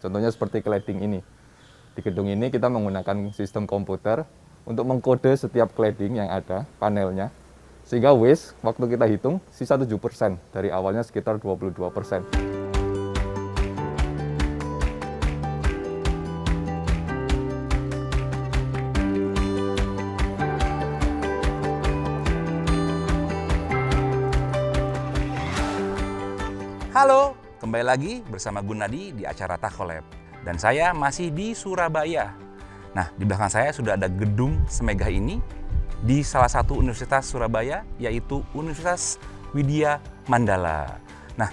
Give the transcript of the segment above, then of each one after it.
Contohnya seperti cladding ini. Di gedung ini kita menggunakan sistem komputer untuk mengkode setiap cladding yang ada, panelnya. Sehingga waste, waktu kita hitung, sisa 7%. Dari awalnya sekitar 22%. Halo, kembali lagi bersama Gunadi di acara Takolab. Dan saya masih di Surabaya. Nah, di belakang saya sudah ada gedung semegah ini di salah satu universitas Surabaya, yaitu Universitas Widya Mandala. Nah,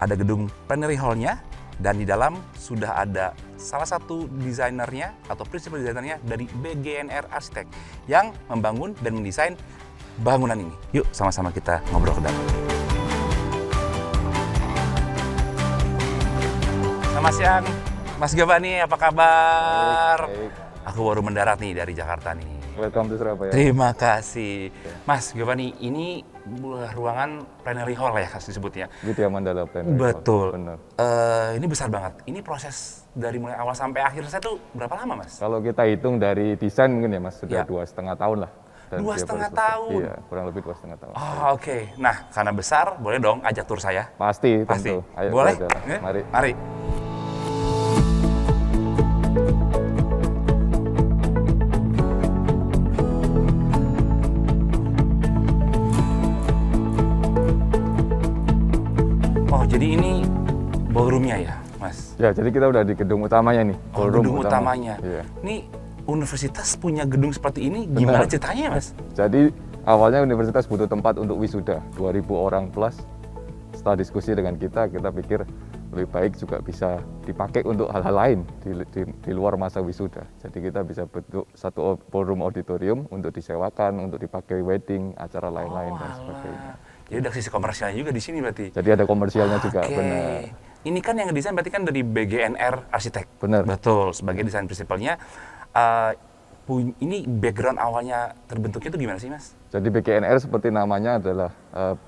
ada gedung plenary hall-nya, dan di dalam sudah ada salah satu desainernya atau prinsipal desainernya dari BGNR Arsitek yang membangun dan mendesain bangunan ini. Yuk, sama-sama kita ngobrol ke dalam. Selamat siang, Mas Giovanni, apa kabar? Baik. Aku baru mendarat nih dari Jakarta nih. Welcome to Surabaya. Terima kasih. Mas Giovanni, ini ruangan plenary hall ya disebutnya? Widya Mandala Plenary Hall. Betul. Benar. Ini besar banget. Ini proses dari mulai awal sampai akhir saya tuh berapa lama, Mas? Kalau kita hitung dari desain mungkin ya Mas, sudah Ya. 2,5 tahun lah. Dan 2,5 dia baru selesai. tahun? Iya, kurang lebih 2,5 tahun. Oh, oke. Nah, karena besar, boleh dong ajak tur saya? Pasti, Pasti. tentu. Ayo, Boleh? kita jalan. Mari. Mari. Oh, jadi ini ballroom-nya ya, Mas? Ya, jadi kita udah di gedung utamanya nih. Oh, ballroom gedung utama. utamanya. Iya. Ini universitas punya gedung seperti ini, gimana Benar. ceritanya, Mas? Jadi awalnya universitas butuh tempat untuk wisuda, 2000 orang plus. Setelah diskusi dengan kita pikir lebih baik juga bisa dipakai untuk hal-hal lain di luar masa wisuda. Jadi kita bisa bentuk satu ballroom auditorium untuk disewakan, untuk dipakai wedding, acara lain-lain dan sebagainya. Jadi ada sisi komersialnya juga di sini berarti. Jadi ada komersialnya juga, Oke. benar. Ini kan yang desain berarti kan dari BGNR Arsitek. Benar. Betul, sebagai desain prinsipalnya. Ini background awalnya terbentuknya itu gimana sih, Mas? Jadi BGNR seperti namanya adalah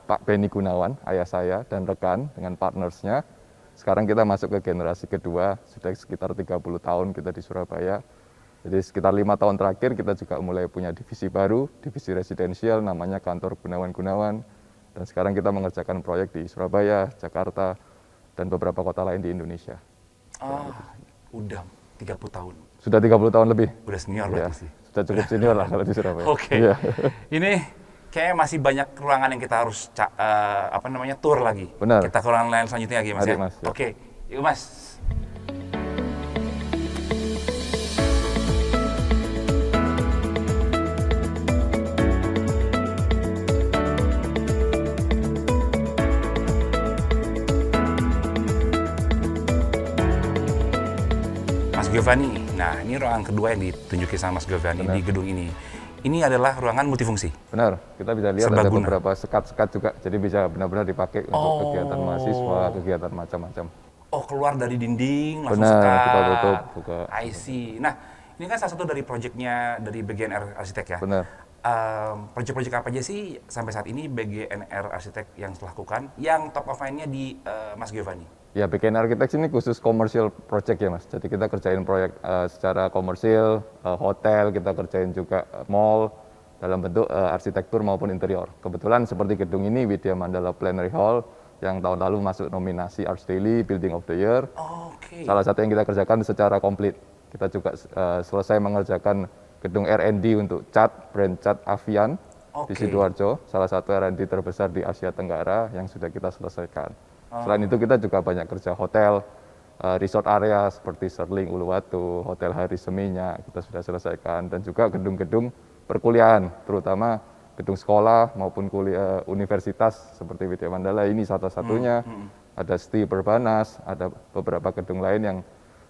Pak Benny Gunawan, ayah saya, dan rekan dengan partnersnya. Sekarang kita masuk ke generasi kedua, sudah sekitar 30 tahun kita di Surabaya. Jadi sekitar 5 tahun terakhir kita juga mulai punya divisi baru, divisi residensial namanya Kantor Gunawan-Gunawan. Dan sekarang kita mengerjakan proyek di Surabaya, Jakarta, dan beberapa kota lain di Indonesia. Udah 30 tahun. Sudah 30 tahun lebih. Udah senior Ya, berarti sih. sudah cukup senior lah kalau di Surabaya. Oke. Iya. Ini kayaknya masih banyak ruangan yang kita harus tour lagi. Benar. Kita ke ruangan lain selanjutnya lagi, Mas Mari, ya. Mas, ya. Oke. Yuk, Mas. Mas Giovanni, nah ini ruangan kedua yang ditunjukin sama Mas Giovanni Benar. di gedung ini. Ini adalah ruangan multifungsi. Benar, kita bisa lihat ada Serbaguna. beberapa sekat-sekat juga, jadi bisa benar-benar dipakai untuk kegiatan mahasiswa, kegiatan macam-macam. Oh, keluar dari dinding, langsung Benar, sekat. kita tutup, buka. I see. Nah, ini kan salah satu dari proyeknya dari BGNR Arsitek ya. Benar. Proyek-proyek apa aja sih sampai saat ini BGNR Arsitek yang telah lakukan, yang top of mind-nya di Mas Giovanni? Ya, BGN Architects ini khusus commercial project ya Mas, jadi kita kerjain proyek secara komersil, hotel, kita kerjain juga mall, dalam bentuk arsitektur maupun interior. Kebetulan seperti gedung ini, Widya Mandala Plenary Hall, yang tahun lalu masuk nominasi Arts Daily Building of the Year. Oke. Salah satu yang kita kerjakan secara komplit. Kita juga selesai mengerjakan gedung R&D untuk cat, brand cat Avian di Oke. Sidoarjo, salah satu R&D terbesar di Asia Tenggara yang sudah kita selesaikan. Selain itu kita juga banyak kerja hotel, resort area seperti Serling Uluwatu, Hotel Hari Seminyak, kita sudah selesaikan, dan juga gedung-gedung perkuliahan, terutama gedung sekolah maupun kuliah universitas seperti Widya Mandala ini satu-satunya. Ada STI Perbanas, ada beberapa gedung lain yang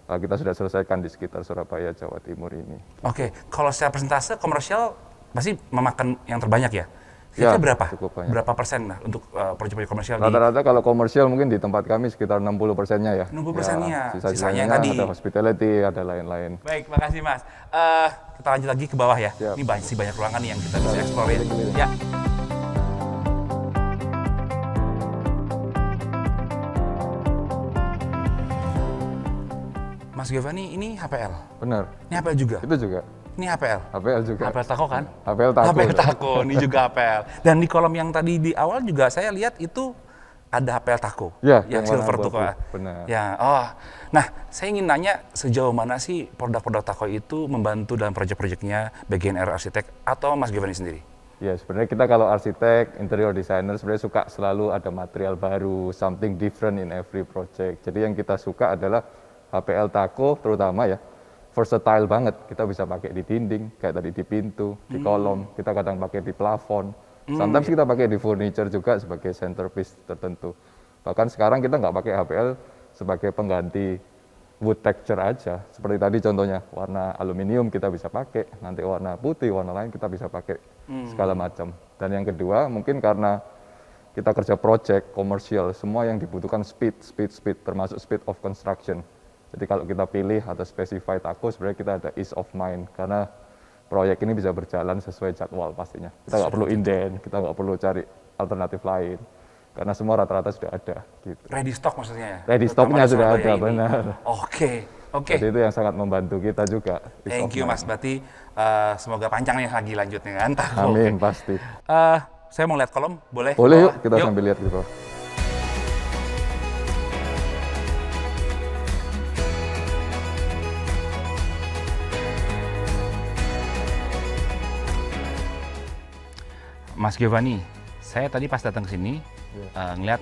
kita sudah selesaikan di sekitar Surabaya, Jawa Timur ini. Oke, kalau secara persentase komersial pasti memakan yang terbanyak ya? Ya, Kira-kira berapa? cukup banyak. Berapa persen lah untuk proyek-proyek komersial di Rata-rata kalau komersial mungkin di tempat kami sekitar 60%-nya ya. 60%-nya, Ya, sisanya sisanya tadi. ada hospitality, ada lain-lain. Baik, makasih Mas. Kita lanjut lagi ke bawah ya. Siap. Ini banyak ruangan nih yang kita bisa explore ya. Ya. Mas Giovanni, ini HPL. Benar. Ini HPL juga. Itu juga. Ini HPL. HPL juga. HPL Taco kan? HPL Taco. HPL Taco, ini juga HPL. Dan di kolom yang tadi di awal juga saya lihat itu ada HPL Taco. Ya, yang warna silver tuh abu-abu. Kak. Benar. Ya, Nah, saya ingin nanya sejauh mana sih produk-produk Taco itu membantu dalam proyek-proyeknya BGNR Arsitek atau Mas Giovanni sendiri? Ya, sebenarnya kita kalau arsitek, interior designer sebenarnya suka selalu ada material baru, something different in every project. Jadi yang kita suka adalah HPL Taco terutama ya, versatile banget. Kita bisa pakai di dinding, kayak tadi di pintu, di kolom, kita kadang pakai di plafon. Sometimes kita pakai di furniture juga sebagai centerpiece tertentu. Bahkan sekarang kita nggak pakai HPL sebagai pengganti wood texture aja. Seperti tadi contohnya, warna aluminium kita bisa pakai, nanti warna putih, warna lain kita bisa pakai, segala macam. Dan yang kedua, mungkin karena kita kerja project, komersial, semua yang dibutuhkan speed, termasuk speed of construction. Jadi kalau kita pilih atau specify Taco, sebenarnya kita ada ease of mind, karena proyek ini bisa berjalan sesuai jadwal pastinya. Kita nggak perlu inden, kita nggak perlu cari alternatif lain, karena semua rata-rata sudah ada. Gitu. Ready stock maksudnya ya? Ready stocknya sudah ada, benar. Oke. Jadi itu yang sangat membantu kita juga. Thank you Mas, berarti semoga panjang nih lagi lanjutnya kan? Taco. Amin, pasti. Saya mau lihat kolom, boleh? Boleh Bawah? yuk, kita sambil lihat gitu. Mas Giovanni, saya tadi pas datang ke sini ngeliat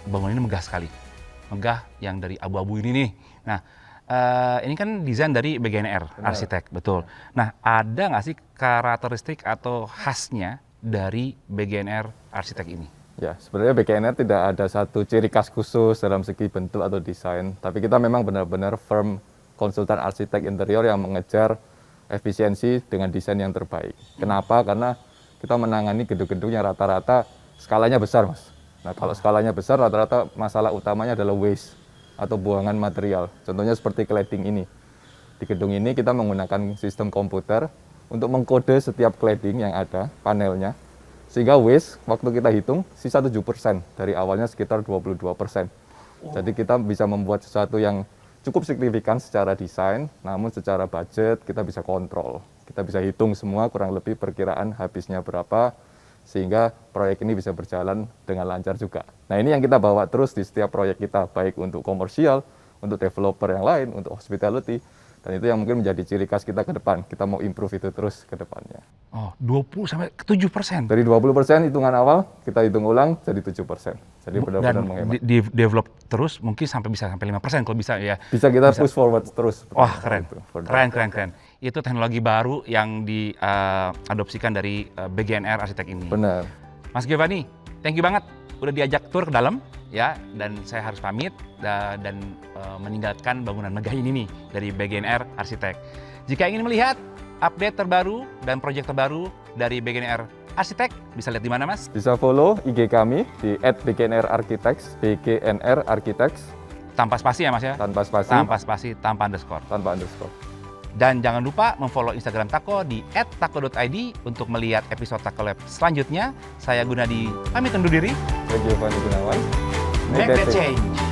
bangunan ini megah sekali. Megah yang dari abu-abu ini nih. Nah, ini kan desain dari BGNR Arsitek, betul. Nah, ada nggak sih karakteristik atau khasnya dari BGNR Arsitek ini? Ya, sebenarnya BGNR tidak ada satu ciri khas khusus dalam segi bentuk atau desain, tapi kita memang benar-benar firm konsultan arsitek interior yang mengejar efisiensi dengan desain yang terbaik. Kenapa? Karena kita menangani gedung-gedung yang rata-rata skalanya besar, Mas. Nah, kalau skalanya besar, rata-rata masalah utamanya adalah waste atau buangan material. Contohnya seperti cladding ini. Di gedung ini kita menggunakan sistem komputer untuk mengkode setiap cladding yang ada, panelnya. Sehingga waste, waktu kita hitung, sisa 7%. Dari awalnya sekitar 22%. Jadi kita bisa membuat sesuatu yang cukup signifikan secara desain, namun secara budget kita bisa kontrol. Kita bisa hitung semua kurang lebih perkiraan habisnya berapa, sehingga proyek ini bisa berjalan dengan lancar juga. Nah, ini yang kita bawa terus di setiap proyek kita, baik untuk komersial, untuk developer yang lain, untuk hospitality, dan itu yang mungkin menjadi ciri khas kita ke depan. Kita mau improve itu terus ke depannya. Oh, 20-7%? Dari 20% hitungan awal, kita hitung ulang jadi 7%. Jadi benar-benar menghemat. Develop terus mungkin bisa sampai 5% kalau bisa ya. Bisa kita push forward terus. Wah, keren. Keren. Itu teknologi baru yang diadopsikan dari BGNR Arsitek ini. Benar. Mas Giovanni, thank you banget udah diajak tur ke dalam ya, dan saya harus pamit dan meninggalkan bangunan megah ini nih dari BGNR Arsitek. Jika ingin melihat update terbaru dan proyek terbaru dari BGNR Arsitek, bisa lihat di mana, Mas? Bisa follow IG kami di @BGNRarchitects, BGNR Architects. Tanpa spasi ya, Mas ya? Tanpa spasi. Tanpa spasi, tanpa underscore. Tanpa underscore. Dan jangan lupa memfollow Instagram Taco di @taco.id untuk melihat episode Taco Lab selanjutnya. Saya Gunadi, pamit undur diri. Saya Giovanni Gunawan. Make the change.